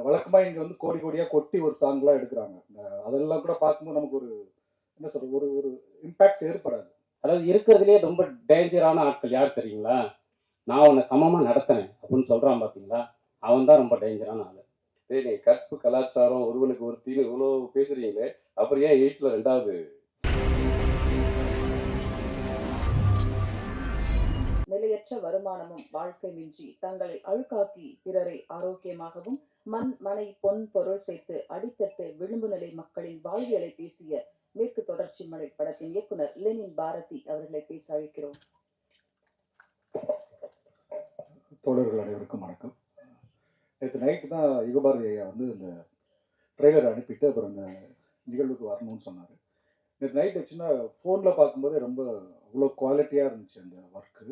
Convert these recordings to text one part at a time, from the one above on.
வழக்கமாக இங்கே வந்து கோடி கோடியாக கொட்டி ஒரு சாங்லாம் எடுக்கிறாங்க. அதெல்லாம் கூட பார்க்கும்போது நமக்கு ஒரு என்ன சொல்றது, ஒரு ஒரு இம்பேக்ட் ஏற்படாது. அதாவது இருக்கிறதுலே ரொம்ப டேஞ்சரான ஆட்கள் யார் தெரியுங்களா? நான் உன்னை சமமாக நடத்தினேன் அப்படின்னு சொல்கிறான் பார்த்தீங்களா, அவன் தான் ரொம்ப டேஞ்சரான ஆள். நீங்க கற்பு கலாச்சாரம் ஒருவனுக்கு ஒருத்தின்னு இவ்வளோ பேசுறீங்களே, அப்புறம் ஏன் எய்ட்ஸ்ல 2வது? நிலையற்ற வருமானமும் வாழ்க்கை மிஞ்சி தங்களை அழுக்காக்கி பிறரை ஆரோக்கியமாகவும் மண் மனை பொன் பொருள் சேர்த்து அடித்தட்டு விளிம்பு நிலை மக்களின் வாழ்வியலை பேசிய மேற்கு தொடர்ச்சி மலை படத்தின் இயக்குனர் லெனின் பாரதி அவர்களை பேச அழைக்கிறோம். தோழர்கள் அனைவருக்கும் வணக்கம். நேற்று நைட்டு தான் யுகபாரதி ஐயா வந்து இந்த ட்ரெய்லர் அனுப்பிட்டு அப்புறம் இந்த நிகழ்வுக்கு வரணும்னு சொன்னார். நேற்று நைட்டு சின்ன ஃபோனில் பார்க்கும்போதே ரொம்ப அவ்வளோ குவாலிட்டியாக இருந்துச்சு அந்த ஒர்க்கு.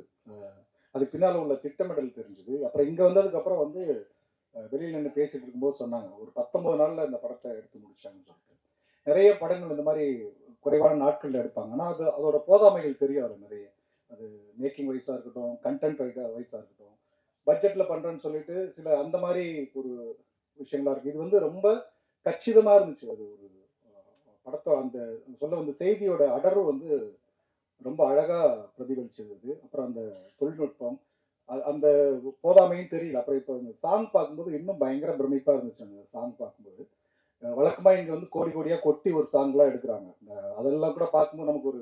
அதுக்கு பின்னால் உள்ள திட்டமிடல் தெரிஞ்சுது. அப்புறம் இங்கே வந்ததுக்கப்புறம் வந்து வெளியில் நின்று பேசிகிட்டு இருக்கும்போது சொன்னாங்க, ஒரு 19 நாளில் இந்த படத்தை எடுத்து முடிச்சாங்கன்னு சொல்லிட்டு. நிறைய படங்கள் இந்த மாதிரி குறைவான நாட்களில் எடுப்பாங்க. ஆனால் அதோட போதாமைகள் தெரியும். அது நிறைய, அது மேக்கிங் வைஸாக இருக்கட்டும், கண்டென்ட் வைஸாக இருக்கட்டும், பட்ஜெட்டில் பண்ணுறேன்னு சொல்லிட்டு சில அந்த மாதிரி ஒரு விஷயங்களா இருக்குது. இது வந்து ரொம்ப கச்சிதமாக இருந்துச்சு. அது ஒரு படத்தை அந்த சொல்ல வந்த செய்தியோட அடர்வு வந்து ரொம்ப அழகாக பிரதிபலிச்சது. அப்புறம் அந்த தொழில்நுட்பம், அந்த போதாமையும் தெரியல. அப்புறம் இப்போ இந்த சாங் பார்க்கும்போது இன்னும் பயங்கர பிரமிப்பாக இருந்துச்சு. அந்த சாங் பார்க்கும்போது வழக்கமாக இங்கே வந்து கோடி கோடியாக கொட்டி ஒரு சாங்லாம் எடுக்கிறாங்க. அதெல்லாம் கூட பார்க்கும்போது நமக்கு ஒரு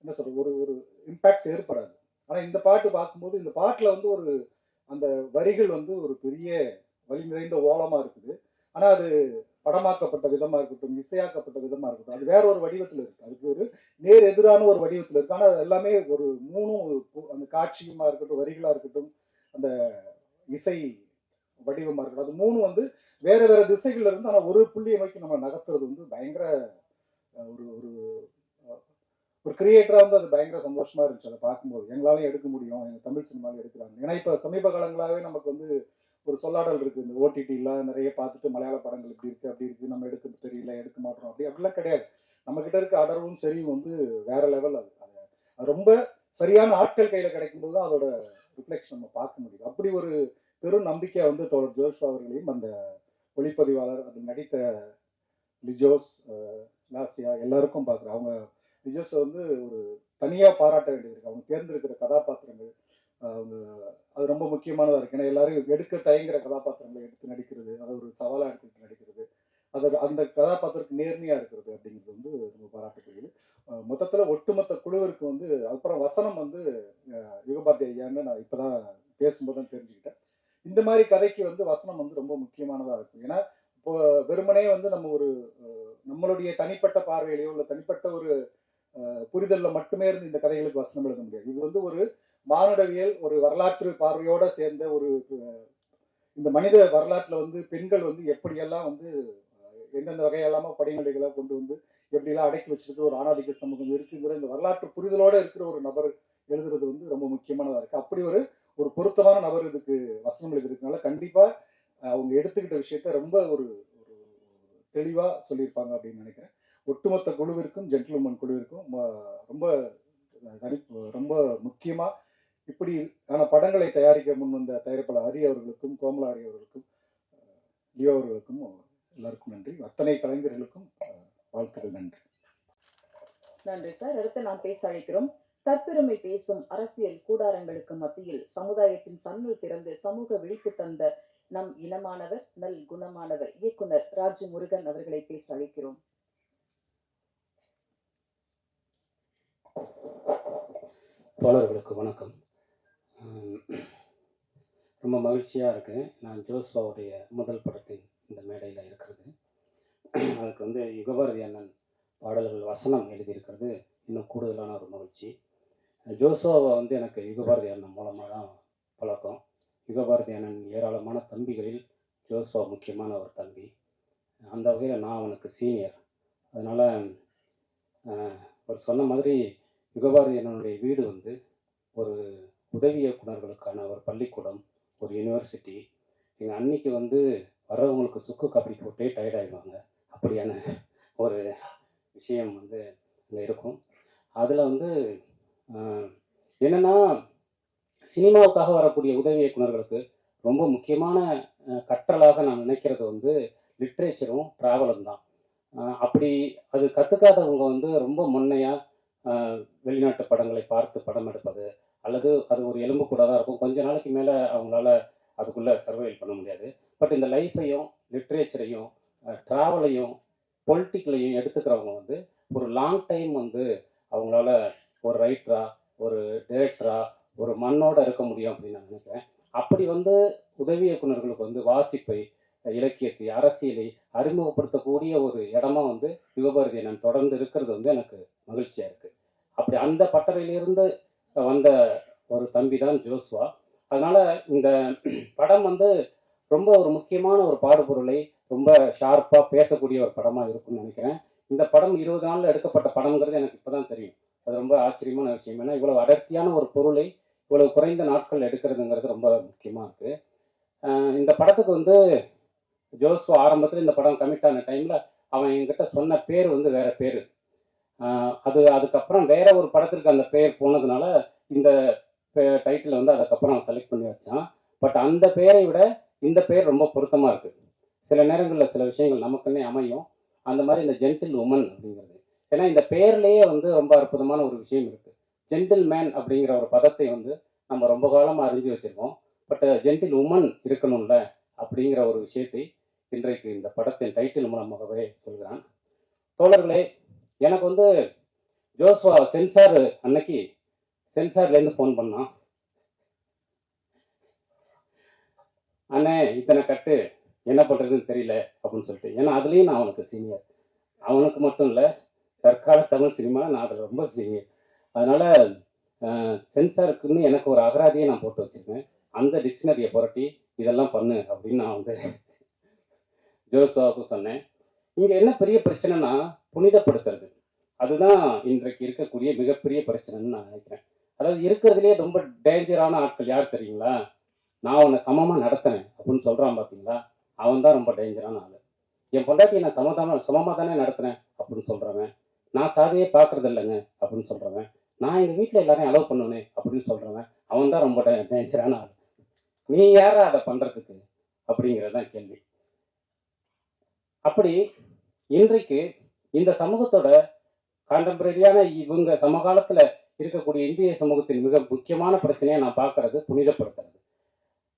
என்ன சொல்றது, ஒரு ஒரு இம்பேக்ட் ஏற்படாது. ஆனால் இந்த பாட்டு பார்க்கும்போது இந்த பாட்டில் வந்து ஒரு அந்த வரிகள் வந்து ஒரு பெரிய வலி நிறைந்த ஓலமாக இருக்குது. ஆனால் அது படமாக்கப்பட்ட விதமாக இருக்கட்டும், இசையாக்கப்பட்ட விதமாக இருக்கட்டும், அது வேற ஒரு வடிவத்தில் இருக்குது. அதுக்கு ஒரு நேர் எதிரான ஒரு வடிவத்தில் இருக்குது. ஆனால் அது எல்லாமே ஒரு மூணும், அந்த காட்சியுமா இருக்கட்டும், வரிகளாக இருக்கட்டும், அந்த இசை வடிவமாக இருக்கட்டும், அது மூணும் வந்து வேற வேற திசைகள்ல இருந்து ஆனால் ஒரு புள்ளியை நோக்கி நம்ம நகர்த்துறது வந்து பயங்கர ஒரு ஒரு ஒரு கிரியேட்டராக வந்து அது பயங்கர சந்தோஷமா இருந்துச்சு. அதை பார்க்கும்போது எங்களாலையும் எடுக்க முடியும், எங்கள் தமிழ் சினிமாவில் எடுக்கிறாங்க. ஏன்னா இப்போ சமீப காலங்களாகவே நமக்கு வந்து ஒரு சொல்லாடல் இருக்குது. இந்த ஓடிடிலாம் நிறைய பார்த்துட்டு மலையாள படங்கள் இப்படி இருக்குது அப்படி இருக்குது, நம்ம எடுக்க தெரியல, எடுக்க மாட்டோம், அப்படிலாம் கிடையாது. நம்மக்கிட்ட இருக்க அடர்வும் சரி வந்து வேற லெவல். அது ரொம்ப சரியான ஆட்கள் கையில் கிடைக்கும்போது தான் அதோட ரிஃப்ளெக்ஷன் நம்ம பார்க்க முடியுது. அப்படி ஒரு பெரும் நம்பிக்கை வந்து தோழர் ஜோஷ்வா அவர்களையும் அந்த ஒளிப்பதிவாளர், அது நடித்த லிஜோஸ், லாசியா எல்லாருக்கும் பார்க்குறேன். அவங்க லிஜோஸை வந்து ஒரு தனியாக பாராட்ட வேண்டியது. அவங்க தேர்ந்தெடுக்கிற கதாபாத்திரங்கள் அவங்க அது ரொம்ப முக்கியமானதாக இருக்குது. ஏன்னா எல்லாரும் எடுக்க தயங்குற கதாபாத்திரங்களை எடுத்து நடிக்கிறது, அதை ஒரு சவாலாக எடுத்துக்கிட்டு நடிக்கிறது, அந்த கதாபாத்திரத்துக்கு நேர்மையாக இருக்கிறது அப்படிங்கிறது வந்து ரொம்ப பாராட்டக்கூடியது. மொத்தத்தில் ஒட்டுமொத்த குழுவிற்கு வந்து அப்புறம் வசனம் வந்து யுகபாரதி ஐயான்னு நான் இப்போ தான் பேசும்போது தான் தெரிஞ்சுக்கிட்டேன். இந்த மாதிரி கதைக்கு வந்து வசனம் வந்து ரொம்ப முக்கியமானதாக இருக்கும். ஏன்னா இப்போ வெறுமனே வந்து நம்ம ஒரு நம்மளுடைய தனிப்பட்ட பார்வையிலையோ இல்லை தனிப்பட்ட ஒரு புரிதலில் மட்டுமே இருந்து இந்த கதைகளுக்கு வசனம் எழுத முடியாது. இது வந்து ஒரு மானுடவியல், ஒரு வரலாற்று பார்வையோட சேர்ந்த ஒரு இந்த மனித வரலாற்றில் வந்து பெண்கள் வந்து எப்படியெல்லாம் வந்து எந்தெந்த வகையெல்லாம படிநிலைகளாக கொண்டு வந்து எப்படிலாம் அடக்கி வச்சிருக்கு ஒரு ஆணாதிக்க சமூகம் இருக்குங்கிற இந்த வரலாற்று புரிதலோட இருக்கிற ஒரு நபர் எழுதுறது வந்து ரொம்ப முக்கியமானதாக இருக்கு. அப்படி ஒரு ஒரு பொருத்தமான நபர் இதுக்கு வசனம் எழுதிருக்கனால கண்டிப்பா அவங்க எடுத்துக்கிட்ட விஷயத்த ரொம்ப ஒரு ஒரு தெளிவா சொல்லியிருப்பாங்க அப்படின்னு நினைக்கிறேன். ஒட்டுமொத்த குழுவிற்கும், ஜென்டில்மேன் குழுவிற்கும் ரொம்ப ரொம்ப முக்கியமா இப்படியான படங்களை தயாரிக்க முன் வந்த தயாரிப்பாளர் ஹரி அவர்களுக்கும், கோமலா ஹரி அவர்களுக்கும், லியோ அவர்களுக்கும் எல்லாருக்கும் நன்றி. அத்தனை கலைஞர்களுக்கும் வாழ்த்துக்கள். நன்றி. நன்றி சார். அடுத்து நாம் பேச அழைக்கிறோம். தற்பெருமை பேசும் அரசியல் கூடாரங்களுக்கு மத்தியில் சமுதாயத்தின் சன்னல் திறந்து சமூக விழிப்பு தந்த நம் இனமானவர், நல் குணமானவர் இயக்குனர் ராஜு முருகன் அவர்களை பேச அழைக்கிறோம். தோழர்களுக்கு வணக்கம். ரொம்ப மகிழ்ச்சியாக இருக்கேன். நான் ஜோஸ்வாவுடைய முதல் படத்தின் இந்த மேடையில் இருக்கிறது. அதுக்கு வந்து யுகபாரதி அண்ணன் பாடல்கள் வசனம் எழுதியிருக்கிறது இன்னும் கூடுதலான ஒரு மகிழ்ச்சி. ஜோஸ்வாவை வந்து எனக்கு யுகபாரதி அண்ணன் மூலமாக தான் பழக்கம். யுகபாரதி அண்ணன் ஏராளமான தம்பிகளில் ஜோஸ்வா முக்கியமான ஒரு தம்பி. அந்த வகையில் நான் அவனுக்கு சீனியர். அதனால் அவர் சொன்ன மாதிரி யுகபாரதி அண்ணனுடைய வீடு வந்து ஒரு உதவி இயக்குநர்களுக்கான ஒரு பள்ளிக்கூடம், ஒரு யூனிவர்சிட்டி. எங்கள் அன்னைக்கு வந்து வர்றவங்களுக்கு சுக்கு காப்பி போட்டே டயர்ட் ஆகிடுவாங்க. அப்படியான ஒரு விஷயம் வந்து அங்கே இருக்கும். அதில் வந்து என்னென்னா, சினிமாவுக்காக வரக்கூடிய உதவி இயக்குநர்களுக்கு ரொம்ப முக்கியமான கற்றலாக நான் நினைக்கிறது வந்து லிட்ரேச்சரும் ட்ராவலும் தான். அப்படி அது கற்றுக்காதவங்க வந்து ரொம்ப முன்னையாக வெளிநாட்டு படங்களை பார்த்து படம் எடுப்பது, அல்லது அது ஒரு எலும்பு கூட தான் இருக்கும். கொஞ்ச நாளைக்கு மேலே அவங்களால அதுக்குள்ளே சர்வைவல் பண்ண முடியாது. பட் இந்த லைஃப்பையும் லிட்ரேச்சரையும் ட்ராவலையும் பொலிட்டிக்கலையும் எடுத்துக்கிறவங்க வந்து ஒரு லாங் டைம் வந்து அவங்களால ஒரு ரைட்டரா, ஒரு டைரக்டரா, ஒரு மண்ணோட இருக்க முடியும் அப்படின்னு நான் நினைக்கிறேன். அப்படி வந்து உதவி இயக்குநர்களுக்கு வந்து வாசிப்பை, இலக்கியத்தை, அரசியலை அறிமுகப்படுத்தக்கூடிய ஒரு இடமா வந்து யுகபாரதி நான் தொடர்ந்து இருக்கிறது வந்து எனக்கு மகிழ்ச்சியா இருக்கு. அப்படி அந்த பட்டறையிலிருந்து வந்த ஒரு தம்பி தான் ஜோஸ்வா. அதனால இந்த படம் வந்து ரொம்ப ஒரு முக்கியமான ஒரு பாடுபொருளை ரொம்ப ஷார்ப்பாக பேசக்கூடிய ஒரு படமாக இருக்கும்னு நினைக்கிறேன். இந்த படம் 20 நாளில் எடுக்கப்பட்ட படம்ங்கிறது எனக்கு இப்போ தான் தெரியும். அது ரொம்ப ஆச்சரியமான விஷயம். ஏன்னா இவ்வளவு அடர்த்தியான ஒரு பொருளை இவ்வளவு குறைந்த நாட்கள் எடுக்கிறதுங்கிறது ரொம்ப முக்கியமாக இருக்குது. இந்த படத்துக்கு வந்து ஜோஸ்வா ஆரம்பத்தில் இந்த படம் கமிட் ஆன டைமில் அவன் என்கிட்ட சொன்ன பேர் வந்து வேற பேர். அதுக்கப்புறம் வேற ஒரு படத்திற்கு அந்த பேர் போனதுனால இந்த டைட்டில் வந்து அதுக்கப்புறம் அவன் செலக்ட் பண்ணி வச்சான். பட் அந்த பேரை விட இந்த பேர் ரொம்ப பொருத்தமாக இருக்குது. சில நேரங்களில் சில விஷயங்கள் நமக்குன்னே அமையும். அந்த மாதிரி இந்த ஜென்டில் உமன் அப்படிங்கிறது, ஏன்னா இந்த பேர்லேயே வந்து ரொம்ப அற்புதமான ஒரு விஷயம் இருக்குது. ஜென்டில் மேன் அப்படிங்கிற ஒரு பதத்தை வந்து நம்ம ரொம்ப காலமாக அறிஞ்சு வச்சுருக்கோம். பட் ஜென்டில் உமன் இருக்கணும்ல அப்படிங்கிற ஒரு விஷயத்தை இன்றைக்கு இந்த படத்தின் டைட்டில் மூலமாகவே சொல்கிறான். தோழர்களே, எனக்கு வந்து ஜோஸ்வா சென்சார் அன்னைக்கு சென்சார்லேருந்து ஃபோன் பண்ணான். அண்ணே இத்தனை கட்டு என்ன பண்ணுறதுன்னு தெரியல அப்படின்னு சொல்லிட்டு. ஏன்னா அதுலேயும் நான் அவனுக்கு சீனியர். அவனுக்கு மட்டும் இல்லை, தற்கால தமிழ் சினிமா நான் அதில் ரொம்ப சீனியர். அதனால் சென்சாருக்குன்னு எனக்கு ஒரு அகராதியை நான் போட்டு வச்சுருக்கேன். அந்த டிக்ஷனரியை புரட்டி இதெல்லாம் பண்ணு அப்படின்னு நான் வந்து ஜோஸ்வாவுக்கு சொன்னேன். இங்கே என்ன பெரிய பிரச்சனைனா புனிதப்படுத்துறது. அதுதான் இன்றைக்கு இருக்கக்கூடிய மிகப்பெரிய பிரச்சனைன்னு நான் நினைக்கிறேன். அதாவது இருக்கிறதுலேயே ரொம்ப டேஞ்சரான ஆட்கள் யார் தெரியுங்களா? நான் அவனை சமமாக நடத்தினேன் அப்படின்னு சொல்கிறான் பார்த்தீங்களா, அவன் தான் ரொம்ப டேஞ்சரான ஆள். என் பொண்டாட்டியை நான் சமமாக தானே நடத்தினேன் அப்படின்னு சொல்கிறவன், நான் சாதியே பார்க்குறது இல்லைங்க அப்படின்னு சொல்கிறவன், நான் எங்கள் வீட்டில் எல்லாரையும் அலோவ் பண்ணுவேன் அப்படின்னு சொல்கிறவன், அவன் தான் ரொம்ப டேஞ்சரான ஆள். நீ யாரா அதை பண்ணுறதுக்கு அப்படிங்கிறது தான் கேள்வி. அப்படி இன்றைக்கு இந்த சமூகத்தோட கான்டெம்பரரியான இவங்க சமகாலத்தில் இருக்கக்கூடிய இந்திய சமூகத்தின் மிக முக்கியமான பிரச்சனையை நான் பார்க்கறது புனிதப்படுத்துறது.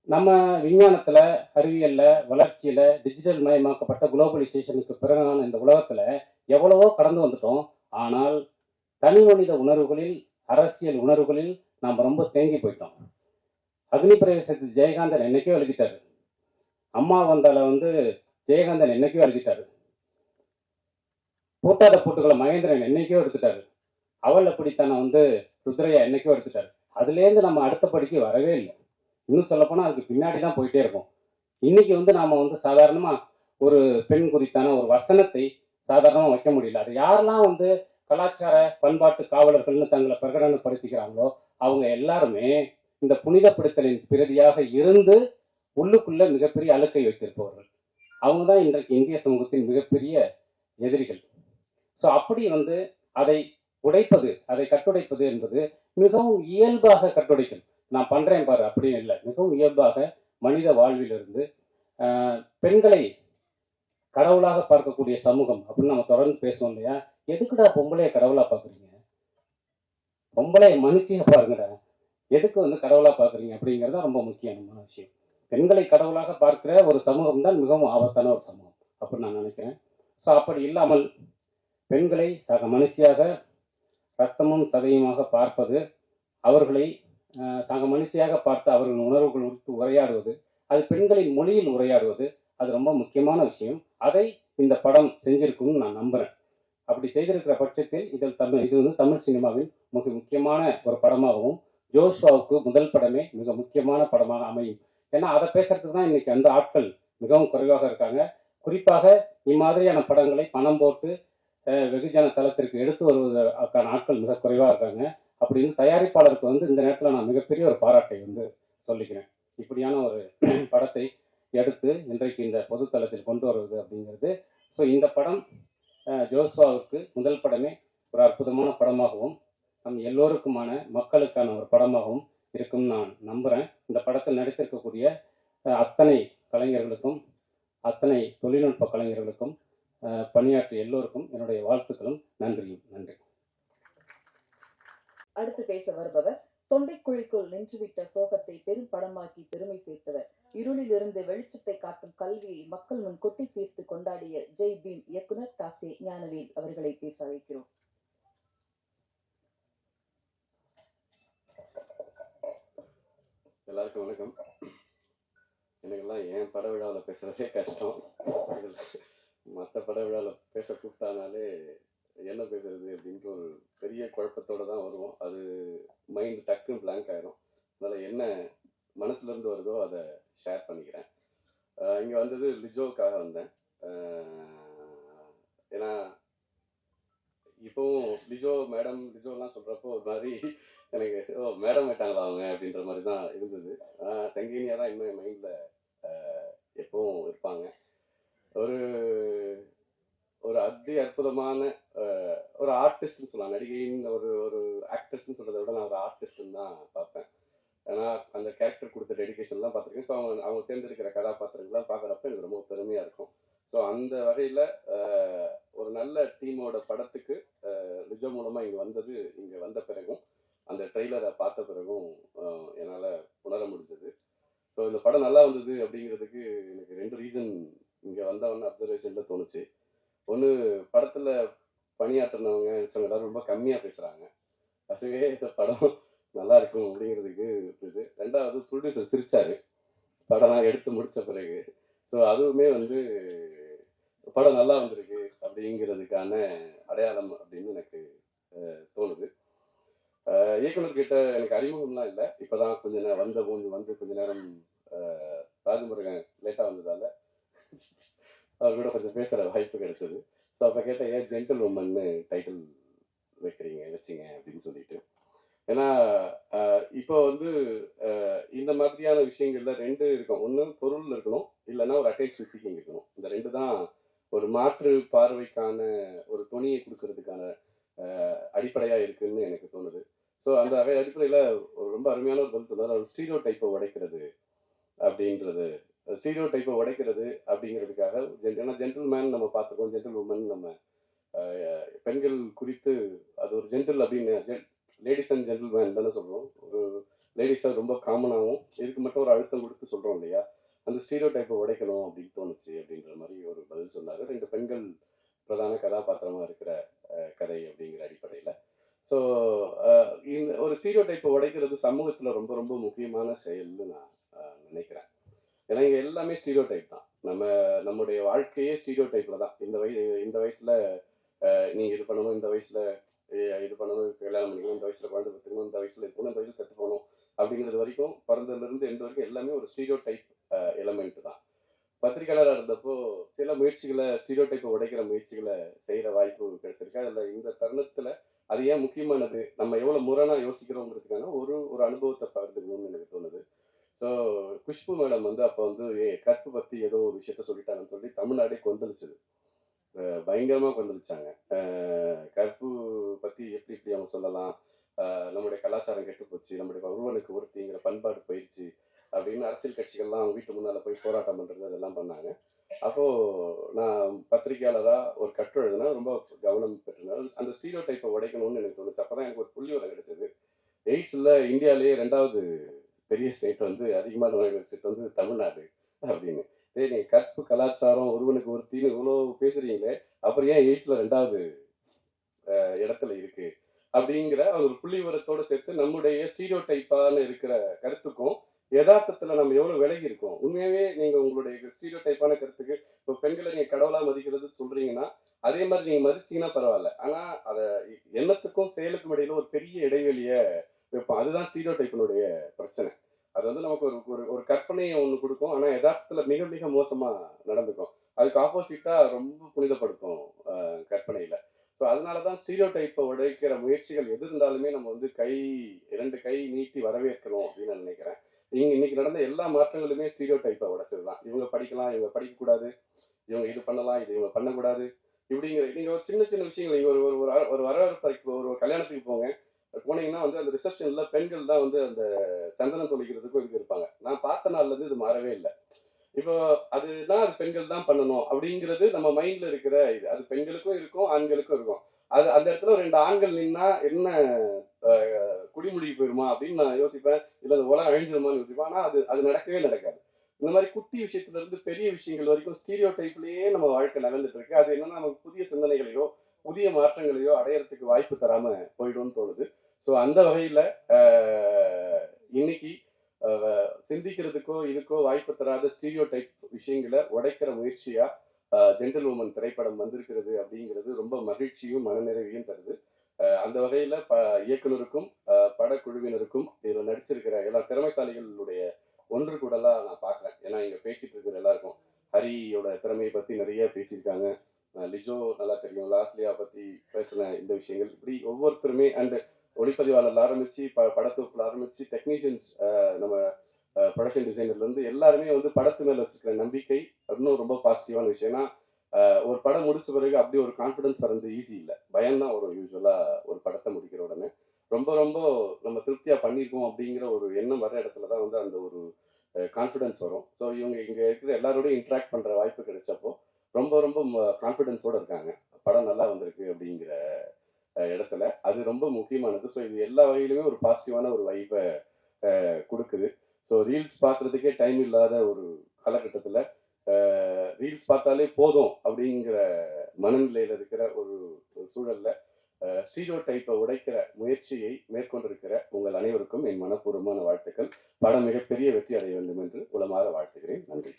நம்ம விஞ்ஞானத்தில், அறிவியலில், வளர்ச்சியில், டிஜிட்டல் மயமாக்கப்பட்ட குளோபலைசேஷனுக்கு பிறகான இந்த உலகத்தில் எவ்வளவோ கடந்து வந்துட்டோம். ஆனால் தனி மனித உணர்வுகளில், அரசியல் உணர்வுகளில் நாம் ரொம்ப தேங்கி போயிட்டோம். அக்னி பிரவேசத்துக்கு ஜெயகாந்தன் என்னைக்கோ எழுதிட்டாரு. அம்மா வந்தால வந்து ஜெயகாந்தன் என்னைக்கோ எழுதிட்டாரு. பூட்டாத பூட்டுகளை மகேந்திரன் என்னைக்கோ எடுத்துட்டாரு. அவள் அப்படித்தானே வந்து ருத்ரையா என்னைக்கோ எடுத்துட்டாரு. அதுலேருந்து நம்ம அடுத்த படிக்கு வரவே இல்லை. இன்னும் சொல்லப்போனால் அதுக்கு பின்னாடி தான் போயிட்டே இருக்கும். இன்னைக்கு வந்து நாம் வந்து சாதாரணமாக ஒரு பெண் குறித்தான ஒரு வசனத்தை சாதாரணமாக வைக்க முடியல. அது யாரெல்லாம் வந்து கலாச்சார பண்பாட்டு காவலர்கள்னு தங்களை பிரகடனப்படுத்திக்கிறாங்களோ அவங்க எல்லாருமே இந்த புனிதப்படுத்தலின் பிரதியாக இருந்து உள்ளுக்குள்ள மிகப்பெரிய அழுக்கை வைத்திருப்பவர்கள். அவங்க தான் இன்றைக்கு இந்திய சமூகத்தின் மிகப்பெரிய எதிரிகள். ஸோ அப்படி வந்து அதை உடைப்பது, அதை கட்டுடைப்பது என்பது மிகவும் இயல்பாக கட்டுடைக்கணும். நான் பண்றேன் பாரு அப்படின்னு இல்லை, மிகவும் இயல்பாக மனித வாழ்விலிருந்து பெண்களை கடவுளாக பார்க்கக்கூடிய சமூகம் அப்படின்னு நம்ம தொடர்ந்து பேசுவோம் இல்லையா? எதுக்குடா பொம்பளைய கடவுளா பார்க்குறீங்க? பொம்பளைய மனுஷியா பாருங்கடா, எதுக்கு வந்து கடவுளா பார்க்குறீங்க அப்படிங்கிறது ரொம்ப முக்கியமான விஷயம். பெண்களை கடவுளாக பார்க்கிற ஒரு சமூகம் தான் மிகவும் ஆபத்தான ஒரு சமூகம் அப்படின்னு நான் நினைக்கிறேன். ஸோ அப்படி இல்லாமல் பெண்களை சக மனுஷியாக ரத்தமும் சதையுமாக பார்ப்பது, அவர்களை சக மனுஷியாக பார்த்து அவர்கள் உணர்வுகள் குறித்து உரையாடுவது, அது பெண்களின் மொழியில் உரையாடுவது, அது ரொம்ப முக்கியமான விஷயம். அதை இந்த படம் செஞ்சிருக்கும்னு நான் நம்புகிறேன். அப்படி செய்திருக்கிற பட்சத்தில் இது வந்து தமிழ் சினிமாவின் மிக முக்கியமான ஒரு படமாகவும் ஜோஸ்வாவுக்கு முதல் படமே மிக முக்கியமான படமாக அமையும். ஏன்னா அதை பேசுறதுக்கு தான் இன்னைக்கு அந்த ஆட்கள் மிகவும் குறைவாக இருக்காங்க. குறிப்பாக இம்மாதிரியான படங்களை பணம் போட்டு வெகுஜன தளத்திற்கு எடுத்து வருவதற்கான ஆட்கள் மிக குறைவாக இருக்காங்க. அப்படின்னு தயாரிப்பாளருக்கு வந்து இந்த நேரத்தில் நான் மிகப்பெரிய ஒரு பாராட்டை வந்து சொல்லிக்கிறேன். இப்படியான ஒரு படத்தை எடுத்து இன்றைக்கு இந்த பொதுத்தளத்தில் கொண்டு வருவது அப்படிங்கிறது. ஸோ இந்த படம் ஜோஸ்வாவுக்கு முதல் படமே ஒரு அற்புதமான படமாகவும் நம் எல்லோருக்குமான மக்களுக்கான ஒரு படமாகவும் இருக்கும்னு நான் நம்புகிறேன். இந்த படத்தில் நடித்திருக்கக்கூடிய அத்தனை கலைஞர்களுக்கும் அத்தனை தொழில்நுட்ப கலைஞர்களுக்கும் பணியாற்றிய எல்லோருக்கும் என்னுடைய வாழ்த்துக்களும் நன்றியும். நன்றி. அடுத்து பேச வருபவர் தொண்டைக்குழிக்குள் நின்றுவிட்ட சோகத்தை பெரும் படமாக்கி பெருமை சேர்த்தவர், இருளிலிருந்து வெளிச்சத்தை காட்டும் கல்வியை மக்கள் முன் கொட்டி தீர்த்து கொண்டாடிய ஜெய் பீம் இயக்குனர் தாசே ஞானவேல் அவர்களை பேச அழைக்கிறோம். எல்லாருக்கும் வணக்கம். எனக்கெல்லாம் என் பட விழாவில் பேசுறதே கஷ்டம். மற்ற பட விழாவில் பேச கூப்பிட்டானாலே என்ன பேசுறது அப்படின்ட்டு ஒரு பெரிய குழப்பத்தோட தான் வருவோம். அது மைண்ட் டக்குன்னு பிளாங்க் ஆயிரும். அதனால என்ன மனசுல இருந்து வருதோ அதை ஷேர் பண்ணிக்கிறேன். இங்கே வந்தது லிஜோவுக்காக வந்தேன். ஏன்னா இப்போவும் லிஜோலாம் சொல்கிறப்போ ஒரு மாதிரி எனக்கு மேடம் ஆயிட்டாங்களா அவங்க அப்படின்ற மாதிரி தான் இருந்தது. சங்கீனியாக தான் இன்னும் என் மைண்டில் எப்பவும் இருப்பாங்க. ஒரு ஒரு அற்புதமான ஒரு ஆர்டிஸ்ட்னு சொல்லலாம். நடிகைன்னு ஒரு ஆக்ட்ரஸ்ன்னு சொல்கிறத விட நான் ஒரு ஆர்டிஸ்ட்னு தான் பார்ப்பேன். ஏன்னா அந்த கேரக்டர் கொடுத்த டெடிகேஷன்லாம் பார்த்துருக்கேன். ஸோ அவங்க தேர்ந்தெடுக்கிற கதாபாத்திரங்கள்லாம் பார்க்குறப்ப எனக்கு ரொம்ப பெருமையாக இருக்கும். ஸோ அந்த வகையில் ஒரு நல்ல டீமோட படத்துக்கு லிஜோ மூலமாக இங்கே வந்த பிறகும் அந்த ட்ரெய்லரை பார்த்த பிறகும் என்னால் உணர முடிஞ்சது. ஸோ இந்த படம் நல்லா வந்தது அப்படிங்கிறதுக்கு எனக்கு 2 ரீசன் இங்கே வந்தவொன்னு அப்சர்வேஷனில் தோணுச்சு. ஒன்று, படத்தில் பணியாற்றினவங்க எல்லாரும் ரொம்ப கம்மியாக பேசுகிறாங்க. அதுவே இந்த படம் நல்லா இருக்கும் அப்படிங்கிறதுக்கு இருக்குது. 2வது, ப்ரொடியூசர் சிரிச்சாரு படம்லாம் எடுத்து முடித்த பிறகு. ஸோ அதுவுமே படம் நல்லா வந்திருக்கு அப்படிங்கிறதுக்கான அடையாளம் அப்படின்னு எனக்கு தோணுது. இயக்குனர்கிட்ட எனக்கு அறிமுகம்லாம் இல்லை. இப்போ தான் கொஞ்ச நேரம் கொஞ்ச நேரம் ராஜமுருகன் லேட்டாக வந்ததால அவர் கூட கொஞ்சம் பேசுகிற வாய்ப்பு கிடைச்சது. ஸோ அப்போ கேட்டேன், ஏன் ஜென்டில் உமன்னு டைட்டில் வச்சிங்க அப்படின்னு சொல்லிட்டு. ஏன்னா இப்போ இந்த மாதிரியான விஷயங்கள்ல 2 இருக்கும். ஒன்று பொருள் இருக்கணும், இல்லைன்னா ஒரு அட்டென்ஷன் சீக்கிங் இருக்கணும். இந்த 2 தான் ஒரு மாற்று பார்வைக்கான ஒரு துணியை கொடுக்கறதுக்கான அடிப்படையாக இருக்குன்னு எனக்கு தோணுது. ஸோ அந்த அடிப்படையில் ஒரு ரொம்ப அருமையான ஒரு பதில் சொன்னார். ஒரு ஸ்டீரியோ டைப்பை உடைக்கிறது அப்படிங்கிறதுக்காக ஏன்னா ஜென்டில்மேன் நம்ம பார்த்துக்கோம், ஜென்டில் உமன் நம்ம பெண்கள் குறித்து அது ஒரு ஜென்டில் அப்படின்னு லேடிஸ் அண்ட் ஜென்டில்மேன் தானே சொல்கிறோம். ஒரு லேடிஸாக ரொம்ப காமனாகவும் இதுக்கு மட்டும் ஒரு அழுத்தம் கொடுத்து சொல்கிறோம் இல்லையா. அந்த ஸ்டீரியோ டைப்பை உடைக்கணும் அப்படின்னு தோணுச்சு அப்படின்ற மாதிரி ஒரு பதில் சொன்னார். 2 பெண்கள் பிரதான கதாபாத்திரமாக இருக்கிற கதை அப்படிங்கிற அடிப்படையில். ஸோ இந்த ஒரு ஸ்டீரியோ டைப்பை உடைக்கிறது சமூகத்தில் ரொம்ப ரொம்ப முக்கியமான செயல்னு நான் நினைக்கிறேன். ஏன்னா இங்கே எல்லாமே ஸ்டீரியோ டைப் தான். நம்முடைய வாழ்க்கையே ஸ்டீரியோ டைப்பில் தான். இந்த வயசில் நீங்கள் இது பண்ணணும், இந்த வயசில் இது பண்ணணும், கல்யாணம் பண்ணிக்கணும், இந்த வயசில் குழந்தை பெற்றுக்கணும், இந்த வயசில் இருக்கணும், இந்த வயசில் செத்து போகணும் அப்படிங்கிறது வரைக்கும், பிறந்ததுலேருந்து எந்த வரைக்கும் எல்லாமே ஒரு ஸ்டீரியோ டைப் எலமெண்ட் தான். பத்திரிகையாளராக இருந்தப்போ சில முயற்சிகளை ஸ்டீரியோ டைப்பை உடைக்கிற முயற்சிகளை செய்கிற வாய்ப்பு கிடைச்சிருக்கு. அதில் இந்த தருணத்தில் அது ஏன் முக்கியமானது, நம்ம எவ்வளோ முரணாக யோசிக்கிறோங்கிறதுக்கான ஒரு அனுபவத்தை பகிர்ந்துக்கணும்னு எனக்கு தோணுது. ஸோ குஷ்பு மேடம் அப்போ கற்பு பற்றி ஏதோ ஒரு விஷயத்த சொல்லிட்டாங்கன்னு சொல்லி தமிழ்நாடே கொந்தளிச்சது. பயங்கரமாக கொந்தளிச்சாங்க. கற்பு பற்றி எப்படி அவங்க சொல்லலாம், நம்முடைய கலாச்சாரம் கெட்டு போச்சு, நம்முடைய ஒருவனுக்கு ஒருத்திங்கிற பண்பாடு போயிடுச்சு அப்படின்னு அரசியல் கட்சிகள்லாம் அவங்க வீட்டு முன்னால் போய் போராட்டம் பண்ணுறது அதெல்லாம் பண்ணாங்க. அப்போது நான் பத்திரிகையாளராக ஒரு கட்டுரை எழுதுனா ரொம்ப கவனம் பெற்றிருந்தேன். அந்த ஸ்டீரியோ டைப்பை உடைக்கணும்னு எனக்கு தோணுச்சு. அப்போ தான் எனக்கு ஒரு புள்ளி வரை கிடைச்சது. எய்ட்ஸில் இந்தியாவிலேயே 2வது பெரிய ஸ்டேட் அதிகமான நோய்கள் ஸ்டேட் தமிழ்நாடு அப்படின்னு. நீங்கள் கற்பு கலாச்சாரம் ஒருவனுக்கு ஒருத்தின்னு இவ்வளோ பேசுறீங்களே, அப்புறம் ஏன் எய்ட்ஸில் 2வது இடத்துல இருக்கு அப்படிங்கிற ஒரு புள்ளி விவரத்தோடு சேர்த்து நம்முடைய ஸ்டீரியோ டைப்பான இருக்கிற கருத்துக்கும் யதார்த்தத்தில் நம்ம எவ்வளோ விலகி இருக்கோம். உண்மையாகவே நீங்கள் உங்களுடைய ஸ்டீரியோ டைப்பான கருத்துக்கு இப்போ பெண்களை நீங்கள் கடவுளாக மதிக்கிறது சொல்கிறீங்கன்னா அதே மாதிரி நீங்கள் மதிச்சிங்கன்னா பரவாயில்ல. ஆனால் அதை எண்ணத்துக்கும் செயலுக்கும் இடையில ஒரு பெரிய இடைவெளியை வைப்போம். அதுதான் ஸ்டீரியோ டைப்பினுடைய பிரச்சனை. அது நமக்கு ஒரு கற்பனையை ஒன்று கொடுக்கும், ஆனால் யதார்த்தத்தில் மிக மிக மோசமாக நடந்துக்கும். அதுக்கு ஆப்போசிட்டாக ரொம்ப புனிதப்படுத்தும் கற்பனையில். ஸோ அதனால தான் ஸ்டீரியோ டைப்பை உடைக்கிற முயற்சிகள் எது இருந்தாலுமே நம்ம 2 கை நீட்டி வரவேற்கணும் அப்படின்னு நான் நினைக்கிறேன். இன்னைக்கு நடந்த எல்லா மாற்றங்களுமே ஸ்டீரியோ டைப்பை உடைச்சது தான். இவங்க படிக்கலாம், இவங்க படிக்கக்கூடாது, இவங்க இது பண்ணலாம், இது இவங்க பண்ணக்கூடாது இப்படிங்கிற நீங்கள் ஒரு சின்ன சின்ன விஷயங்கள் நீங்கள் ஒரு வரவேற்பு ஒரு கல்யாணத்துக்கு போனீங்கன்னா அந்த ரிசப்ஷனில் பெண்கள் தான் அந்த சந்தனம் தொழிக்கிறதுக்கும் இருப்பாங்க. நான் பார்த்த நாள்லேருந்து இது மாறவே இல்லை. இப்போ அதுதான் அது பெண்கள் தான் பண்ணணும் அப்படிங்கிறது நம்ம மைண்ட்ல இருக்கிற இது. அது பெண்களுக்கும் இருக்கும், ஆண்களுக்கும் இருக்கும். அது அந்த இடத்துல 2 ஆண்கள் நின்னா என்ன குடிமுடிவு போயிருமா அப்படின்னு நான் யோசிப்பேன். இல்ல அந்த உலகம் அழிஞ்சிருமான்னு யோசிப்பேன். ஆனா அது அது நடக்கவே நடக்காது. இந்த மாதிரி குட்டி விஷயத்துல இருந்து பெரிய விஷயங்கள் வரைக்கும் ஸ்டீரியோ டைப்லயே நம்ம வாழ்க்கை நகர்ந்துட்டு இருக்கு. அது என்னன்னா நமக்கு புதிய சிந்தனைகளையோ புதிய மாற்றங்களையோ அடையறதுக்கு வாய்ப்பு தராம போயிடும்னு தோணுது. ஸோ அந்த வகையில இன்னைக்கு சிந்திக்கிறதுக்கோ இதுக்கோ வாய்ப்பு தராத ஸ்டீரியோ டைப் விஷயங்களை உடைக்கிற முயற்சியா ஜென்டில் உமன் திரைப்படம் வந்திருக்கிறது அப்படிங்கிறது ரொம்ப மகிழ்ச்சியும் மனநிறைவையும் தருது. அந்த வகையில இயக்குனருக்கும் படக்குழுவினருக்கும் இதுல நடிச்சிருக்கிற எல்லா திறமைசாலிகளுடைய ஒன்று கூடலாம் நான் பாக்குறேன். ஏன்னா இங்க பேசிட்டு இருக்கிற எல்லாருக்கும் ஹரியோட திறமையை பத்தி நிறைய பேசியிருக்காங்க. லிஜோ நல்லா தெரியும், லாஸ்லியா பத்தி பேசின இந்த விஷயங்கள் இப்படி ஒவ்வொருத்தருமே அண்ட் ஒளிப்பதிவாளர்ல ஆரம்பிச்சு படத்தொகுப்புல ஆரம்பிச்சு டெக்னீஷியன்ஸ் நம்ம ப்ரொடக்ஷன் டிசைனர்ல இருந்து எல்லாருமே வந்து படத்து மேல வச்சிருக்கிற நம்பிக்கை இன்னும் ரொம்ப பாசிட்டிவான விஷயம். ஏன்னா ஒரு படம் முடிச்ச பிறகு அப்படி ஒரு கான்ஃபிடன்ஸ் வர்றது ஈஸி இல்லை, பயம் தான் வரும் யூஸ்வலா ஒரு படத்தை முடிக்கிற உடனே. ரொம்ப ரொம்ப நம்ம திருப்தியா பண்ணியிருக்கோம் அப்படிங்கிற ஒரு எண்ணம் வர இடத்துல தான் வந்து அந்த ஒரு கான்ஃபிடன்ஸ் வரும். ஸோ இவங்க இங்க இருக்கிற எல்லாரோடையும் இன்ட்ராக்ட் பண்ற வாய்ப்பு கிடைச்சப்போ ரொம்ப ரொம்ப கான்ஃபிடன்ஸோட இருக்காங்க, படம் நல்லா வந்திருக்கு அப்படிங்கிற இடத்துல. அது ரொம்ப முக்கியமானது. ஸோ இது எல்லா வகையிலுமே ஒரு பாசிட்டிவான ஒரு வைப்பை கொடுக்குது. ஸோ ரீல்ஸ் பார்க்கறதுக்கே டைம் இல்லாத ஒரு காலகட்டத்தில் ரீல்ஸ் பார்த்தாலே போதும் அப்படிங்கிற மனநிலையில் இருக்கிற ஒரு சூழல்ல ஸ்டீரியோ டைப்பை உடைக்கிற முயற்சியை மேற்கொண்டிருக்கிற உங்கள் அனைவருக்கும் என் மனப்பூர்வமான வாழ்த்துக்கள். படம் மிகப்பெரிய வெற்றி அடைய வேண்டும் என்று உளமாற வாழ்த்துகிறேன். நன்றி.